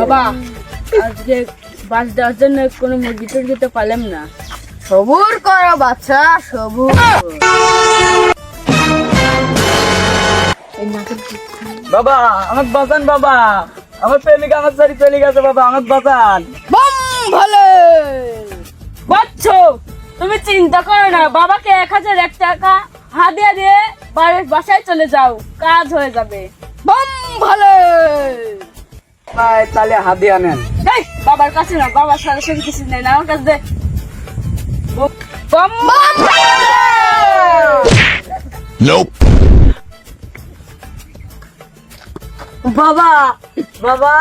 বাবা আজকে বাস দেওয়ার জন্য কোনো মুরগি টুরগি তো পালাম না। সবুর করো বাচ্চা, সবুর। বাবা আমার বাঁচান, বাবা আমার প্রেমিকা আমার সারি চলে গেছে, বাবা আমার বাঁচান। বম ভোলে। বাচ্চো তুমি চিন্তা করো না, বাবাকে 1001 টাকা হাদিয়া দিয়ে বাসায় চলে যাও, কাজ হয়ে যাবে। বম ভোলে। ভাই তাহলে হাদিয়া নেন। এই বাবার কাছে না, বাবার সরাসরি কিছু নেই না, আমার কাছে দে। বম বম ভোলে। বাবা বাবা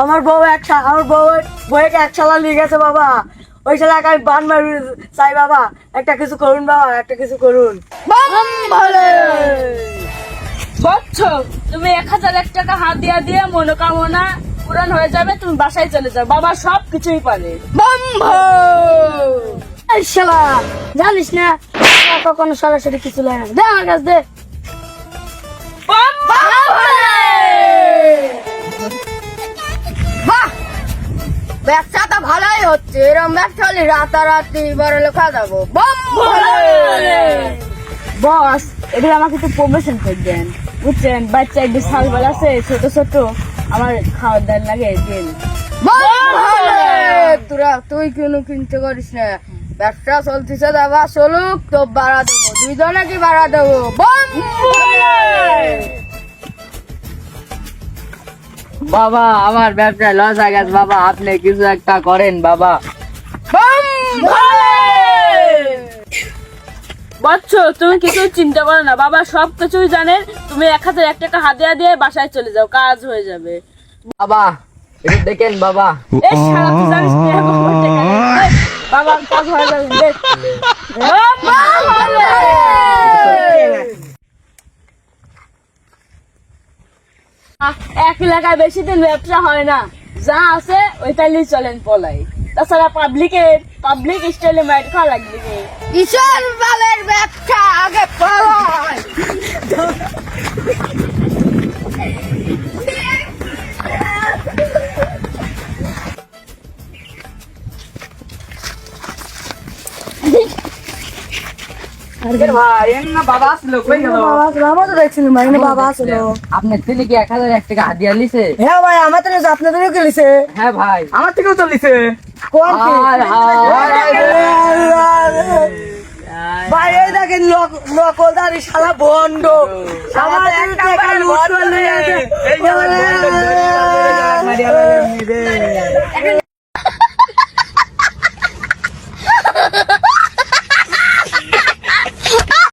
আমার বউকে এক শালা নিয়ে গেছে বাবা, ওই শালাকে আমি বান মারি চাই বাবা, একটা কিছু করুন বাবা, একটা কিছু করুন। বম ভোলে। বাচ্চো তুমি 1001 টাকা হাদিয়া দিয়ে মনোকামনা পূরণ হয়ে যাবে, তুমি বাসায় চলে যাও, বাবা সব কিছুই পারে। বম ভোলে। এই শালা জানিস না কখনো সরাসরি কিছু লাগে না, দে আমার কাছে দে। বম বাহ, ব্যবসাটা ভালোই হচ্ছে, এরকম ব্যবসা হলে রাতারাতি বড় লোক হয়ে যাবো। বম ভোলে। বস এটা আমাকে একটু প্রমোশন করে দেন, বুঝছেন? বাচ্চা একটু সালবাল আছে ছোট ছোট, আমার খাওয়ার দান লাগে দিন। বম ভোলে। তুই কোনো কিনতে করিস না, ব্যবসা চলতেছে দাবা চলুক, তো বাড়া দেবো, দুইজনে কি বাড়া দেবো। বম ভোলে। বাবা আমার ব্যবসায় লস হয়ে গেছে বাবা, আপনি কিছু একটা করেন বাবা। বম ভোলে। বাচ্চো তুমি কিছু চিন্তা করো না, বাবা সব কিছুই জানেন, তুমি 1001 টাকা হাদিয়া দিয়ে বাসায় চলে যাও, কাজ হয়ে যাবে। বাবা একটু দেখেন বাবা। এই শালা তুই জানিস কি এরকম করতে গেলে? এই, বাবা কাজ হয়ে যাবে, দেখ। বম ভোলে। এক এলাকায় বেশি দিন ব্যবসা হয় না, যা আছে ওইটাই নিয়ে চলেন পলাই, তাছাড়া পাবলিক স্টাইলে মাইট খাওয়া লাগবে কি? ঈশ্বর বালের ব্যবসা আগে পড়ায়। ভাই এর না বাবা আসলো, কই গেল? আমার তো দেখছিলাম ভাই, বাবা আসলো। আপনার থেকে কি 1001 টাকা হাদিয়া লিছে? হ্যাঁ ভাই, আমার তো আপনাদেরও গেলিছে। হ্যাঁ ভাই আমার থেকেও চলিছে কোন কি? ভাই এই দেখেন নকলদারি শালা বন্ড, আমার টাকা লুট করে নিয়ে গেছে।